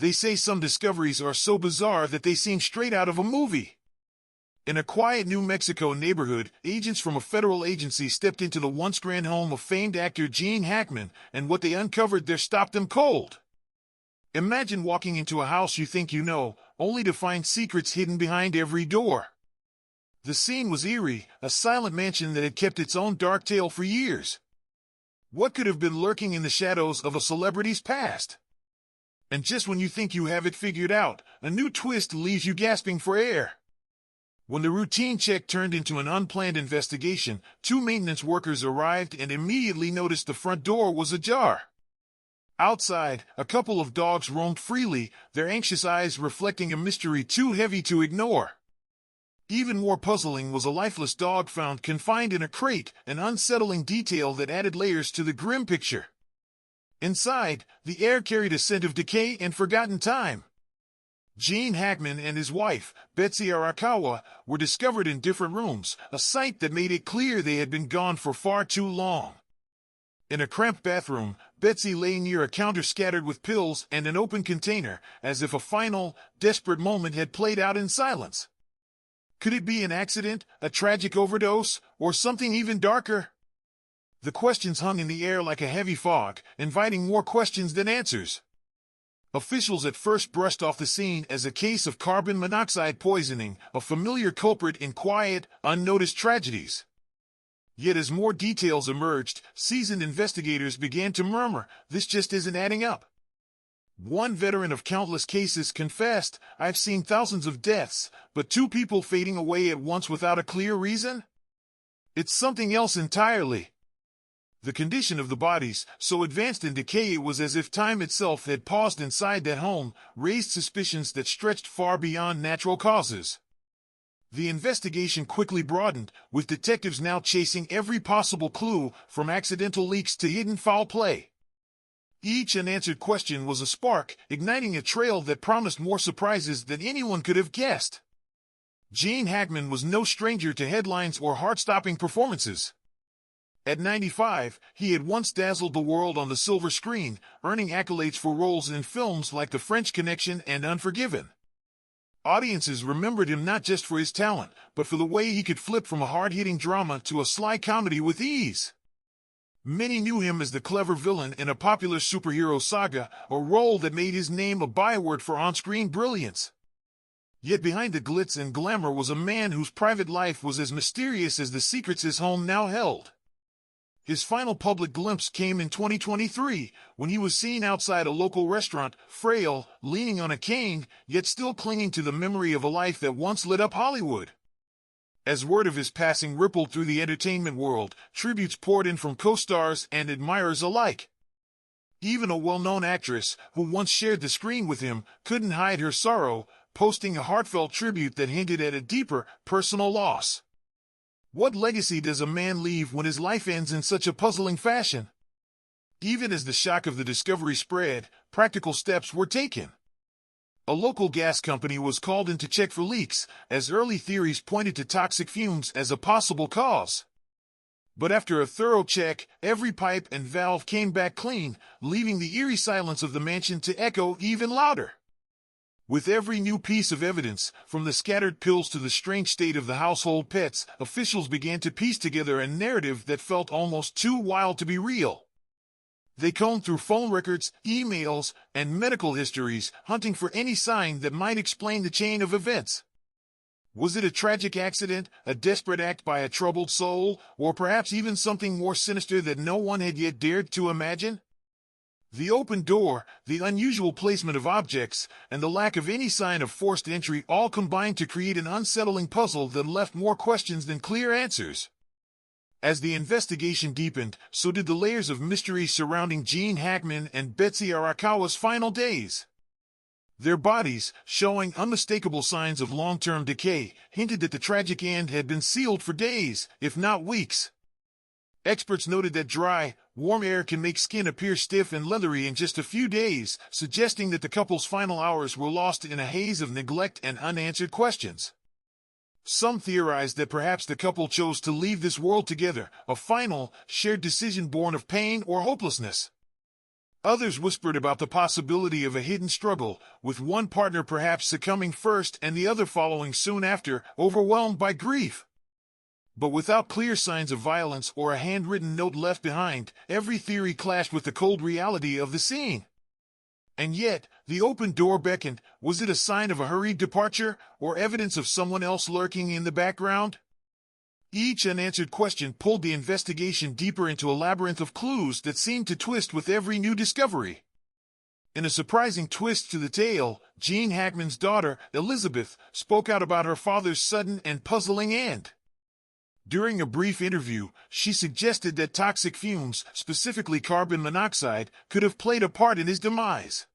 They say some discoveries are so bizarre that they seem straight out of a movie. In a quiet New Mexico neighborhood, agents from a federal agency stepped into the once grand home of famed actor Jean Hackman, and what they uncovered there stopped them cold. Imagine walking into a house you think you know, only to find secrets hidden behind every door. The scene was eerie, a silent mansion that had kept its own dark tale for years. What could have been lurking in the shadows of a celebrity's past? And just when you think you have it figured out, a new twist leaves you gasping for air. When the routine check turned into an unplanned investigation, two maintenance workers arrived and immediately noticed the front door was ajar. Outside, a couple of dogs roamed freely, their anxious eyes reflecting a mystery too heavy to ignore. Even more puzzling was a lifeless dog found confined in a crate, an unsettling detail that added layers to the grim picture. Inside, the air carried a scent of decay and forgotten time. Jean Hackman and his wife, Betsy Arakawa, were discovered in different rooms, a sight that made it clear they had been gone for far too long. In a cramped bathroom, Betsy lay near a counter scattered with pills and an open container, as if a final, desperate moment had played out in silence. Could it be an accident, a tragic overdose, or something even darker? The questions hung in the air like a heavy fog, inviting more questions than answers. Officials at first brushed off the scene as a case of carbon monoxide poisoning, a familiar culprit in quiet, unnoticed tragedies. Yet as more details emerged, seasoned investigators began to murmur, this just isn't adding up. One veteran of countless cases confessed, I've seen thousands of deaths, but two people fading away at once without a clear reason? It's something else entirely. The condition of the bodies, so advanced in decay it was as if time itself had paused inside that home, raised suspicions that stretched far beyond natural causes. The investigation quickly broadened, with detectives now chasing every possible clue, from accidental leaks to hidden foul play. Each unanswered question was a spark, igniting a trail that promised more surprises than anyone could have guessed. Jean Hackman was no stranger to headlines or heart-stopping performances. At 95, he had once dazzled the world on the silver screen, earning accolades for roles in films like The French Connection and Unforgiven. Audiences remembered him not just for his talent, but for the way he could flip from a hard-hitting drama to a sly comedy with ease. Many knew him as the clever villain in a popular superhero saga, a role that made his name a byword for on-screen brilliance. Yet behind the glitz and glamour was a man whose private life was as mysterious as the secrets his home now held. His final public glimpse came in 2023, when he was seen outside a local restaurant, frail, leaning on a cane, yet still clinging to the memory of a life that once lit up Hollywood. As word of his passing rippled through the entertainment world, tributes poured in from co-stars and admirers alike. Even a well-known actress, who once shared the screen with him, couldn't hide her sorrow, posting a heartfelt tribute that hinted at a deeper, personal loss. What legacy does a man leave when his life ends in such a puzzling fashion? Even as the shock of the discovery spread, practical steps were taken. A local gas company was called in to check for leaks, as early theories pointed to toxic fumes as a possible cause. But after a thorough check, every pipe and valve came back clean, leaving the eerie silence of the mansion to echo even louder. With every new piece of evidence, from the scattered pills to the strange state of the household pets, officials began to piece together a narrative that felt almost too wild to be real. They combed through phone records, emails, and medical histories, hunting for any sign that might explain the chain of events. Was it a tragic accident, a desperate act by a troubled soul, or perhaps even something more sinister that no one had yet dared to imagine? The open door, the unusual placement of objects, and the lack of any sign of forced entry all combined to create an unsettling puzzle that left more questions than clear answers. As the investigation deepened, so did the layers of mystery surrounding Jean Hackman and Betsy Arakawa's final days. Their bodies, showing unmistakable signs of long-term decay, hinted that the tragic end had been sealed for days, if not weeks. Experts noted that dry, warm air can make skin appear stiff and leathery in just a few days, suggesting that the couple's final hours were lost in a haze of neglect and unanswered questions. Some theorized that perhaps the couple chose to leave this world together, a final, shared decision born of pain or hopelessness. Others whispered about the possibility of a hidden struggle, with one partner perhaps succumbing first and the other following soon after, overwhelmed by grief. But without clear signs of violence or a handwritten note left behind, every theory clashed with the cold reality of the scene. And yet, the open door beckoned. Was it a sign of a hurried departure, or evidence of someone else lurking in the background? Each unanswered question pulled the investigation deeper into a labyrinth of clues that seemed to twist with every new discovery. In a surprising twist to the tale, Jean Hackman's daughter, Elizabeth, spoke out about her father's sudden and puzzling end. During a brief interview, she suggested that toxic fumes, specifically carbon monoxide, could have played a part in his demise.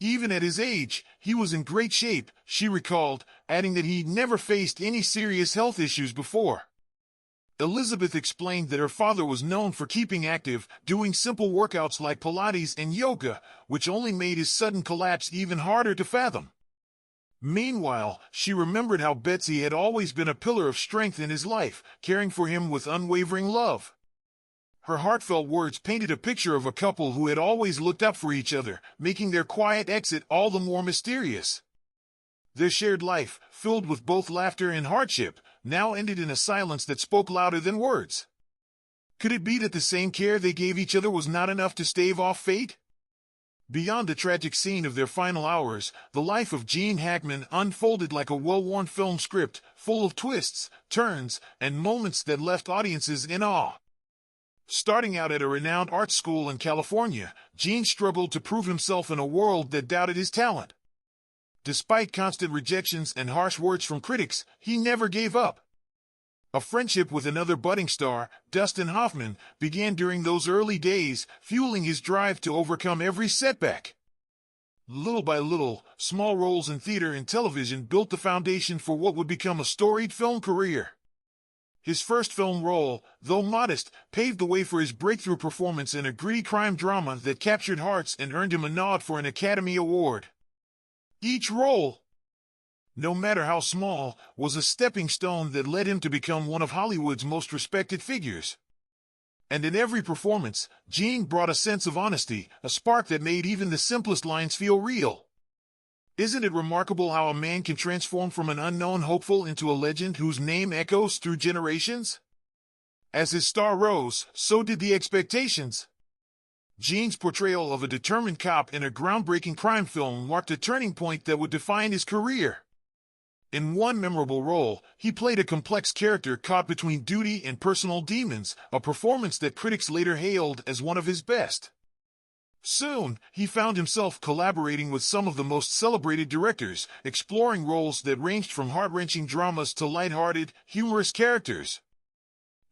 Even at his age, he was in great shape, she recalled, adding that he'd never faced any serious health issues before. Elizabeth explained that her father was known for keeping active, doing simple workouts like Pilates and yoga, which only made his sudden collapse even harder to fathom. Meanwhile, she remembered how Betsy had always been a pillar of strength in his life, caring for him with unwavering love. Her heartfelt words painted a picture of a couple who had always looked up for each other, making their quiet exit all the more mysterious. Their shared life, filled with both laughter and hardship, now ended in a silence that spoke louder than words. Could it be that the same care they gave each other was not enough to stave off fate? Beyond the tragic scene of their final hours, the life of Jean Hackman unfolded like a well-worn film script, full of twists, turns, and moments that left audiences in awe. Starting out at a renowned art school in California, Jean struggled to prove himself in a world that doubted his talent. Despite constant rejections and harsh words from critics, he never gave up. A friendship with another budding star, Dustin Hoffman, began during those early days, fueling his drive to overcome every setback. Little by little, small roles in theater and television built the foundation for what would become a storied film career. His first film role, though modest, paved the way for his breakthrough performance in a gritty crime drama that captured hearts and earned him a nod for an Academy Award. Each role, no matter how small, was a stepping stone that led him to become one of Hollywood's most respected figures. And in every performance, Jean brought a sense of honesty, a spark that made even the simplest lines feel real. Isn't it remarkable how a man can transform from an unknown hopeful into a legend whose name echoes through generations? As his star rose, so did the expectations. Jean's portrayal of a determined cop in a groundbreaking crime film marked a turning point that would define his career. In one memorable role, he played a complex character caught between duty and personal demons, a performance that critics later hailed as one of his best. Soon, he found himself collaborating with some of the most celebrated directors, exploring roles that ranged from heart-wrenching dramas to light-hearted, humorous characters.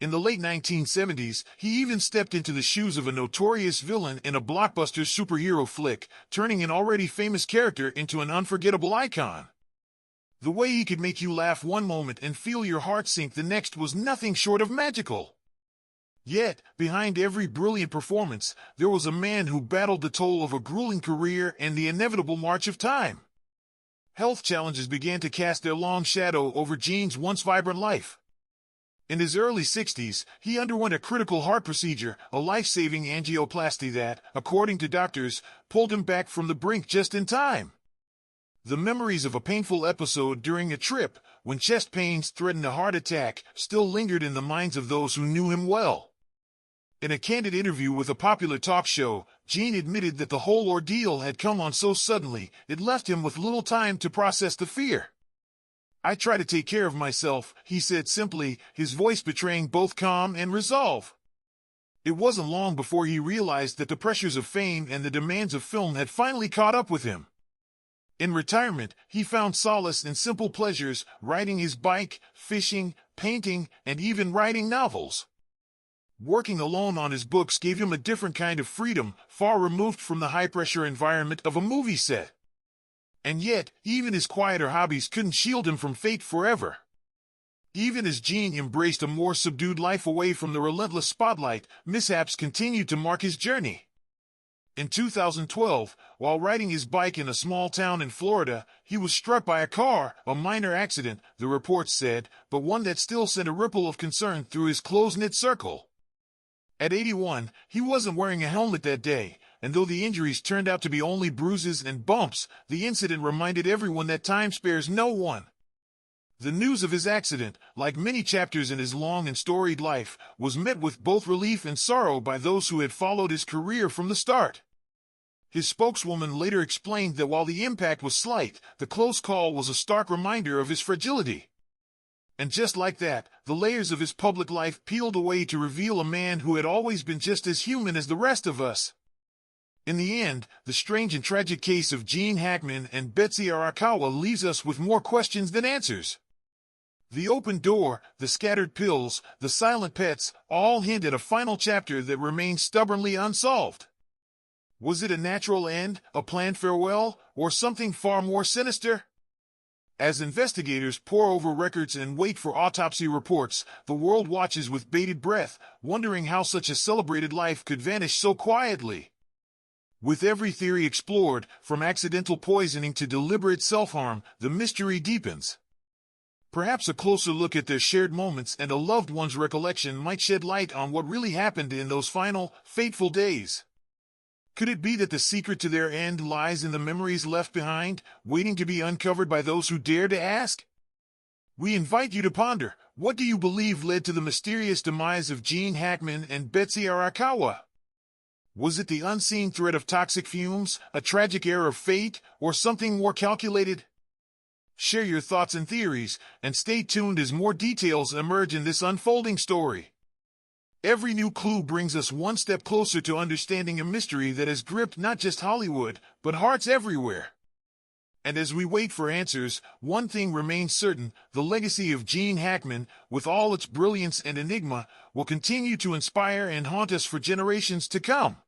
In the late 1970s, he even stepped into the shoes of a notorious villain in a blockbuster superhero flick, turning an already famous character into an unforgettable icon. The way he could make you laugh one moment and feel your heart sink the next was nothing short of magical. Yet, behind every brilliant performance, there was a man who battled the toll of a grueling career and the inevitable march of time. Health challenges began to cast their long shadow over Jean's once vibrant life. In his early 60s, he underwent a critical heart procedure, a life-saving angioplasty that, according to doctors, pulled him back from the brink just in time. The memories of a painful episode during a trip, when chest pains threatened a heart attack, still lingered in the minds of those who knew him well. In a candid interview with a popular talk show, Jean admitted that the whole ordeal had come on so suddenly, it left him with little time to process the fear. "I try to take care of myself," he said simply, his voice betraying both calm and resolve. It wasn't long before he realized that the pressures of fame and the demands of film had finally caught up with him. In retirement, he found solace in simple pleasures, riding his bike, fishing, painting, and even writing novels. Working alone on his books gave him a different kind of freedom, far removed from the high-pressure environment of a movie set. And yet, even his quieter hobbies couldn't shield him from fate forever. Even as Jean embraced a more subdued life away from the relentless spotlight, mishaps continued to mark his journey. In 2012, while riding his bike in a small town in Florida, he was struck by a car, a minor accident, the reports said, but one that still sent a ripple of concern through his close-knit circle. At 81, he wasn't wearing a helmet that day, and though the injuries turned out to be only bruises and bumps, the incident reminded everyone that time spares no one. The news of his accident, like many chapters in his long and storied life, was met with both relief and sorrow by those who had followed his career from the start. His spokeswoman later explained that while the impact was slight, the close call was a stark reminder of his fragility. And just like that, the layers of his public life peeled away to reveal a man who had always been just as human as the rest of us. In the end, the strange and tragic case of Jean Hackman and Betsy Arakawa leaves us with more questions than answers. The open door, the scattered pills, the silent pets, all hint at a final chapter that remains stubbornly unsolved. Was it a natural end, a planned farewell, or something far more sinister? As investigators pore over records and wait for autopsy reports, the world watches with bated breath, wondering how such a celebrated life could vanish so quietly. With every theory explored, from accidental poisoning to deliberate self-harm, the mystery deepens. Perhaps a closer look at their shared moments and a loved one's recollection might shed light on what really happened in those final, fateful days. Could it be that the secret to their end lies in the memories left behind, waiting to be uncovered by those who dare to ask? We invite you to ponder, what do you believe led to the mysterious demise of Jean Hackman and Betsy Arakawa? Was it the unseen threat of toxic fumes, a tragic error of fate, or something more calculated? Share your thoughts and theories, and stay tuned as more details emerge in this unfolding story. Every new clue brings us one step closer to understanding a mystery that has gripped not just Hollywood, but hearts everywhere. And as we wait for answers, one thing remains certain: the legacy of Jean Hackman, with all its brilliance and enigma, will continue to inspire and haunt us for generations to come.